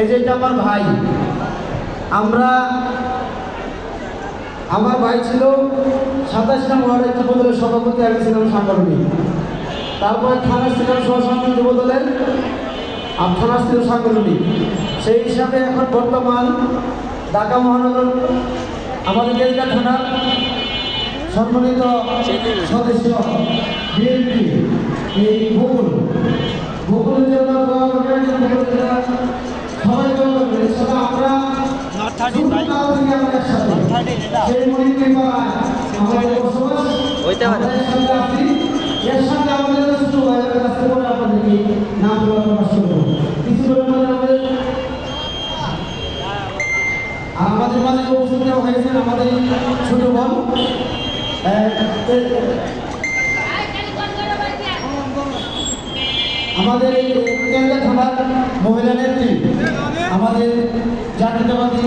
এই যে এটা আমার ভাই, আমার ভাই ছিল 27 নং ওয়ার্ডের যুবদলের সভাপতি, আমি ছিলাম সাংগঠনিক। তারপরে থানা ছিলাম সহসভাপতি যুবদলের, আর থানা ছিল সাংগঠনিক। সেই হিসাবে এখন বর্তমান ঢাকা মহানগর আমাদের দেশটা থানার সম্মানিত সদস্য বিএনপি এই ভূগোলের জন্য সবাই আমরা সেই মহিলা আমাদের বসবাস এর সাথে আমাদের ছোট ভাইয়ের কাছ থেকে আপনাদেরকে নাম প্রকাশ করবো কিছু আর আমাদের মাঝে উপস্থিত হয়েছেন আমাদের ছোট বোন আমাদের কেন্দ্র থানার মহিলা নেত্রী, আমাদের জাতীয়তাবাদী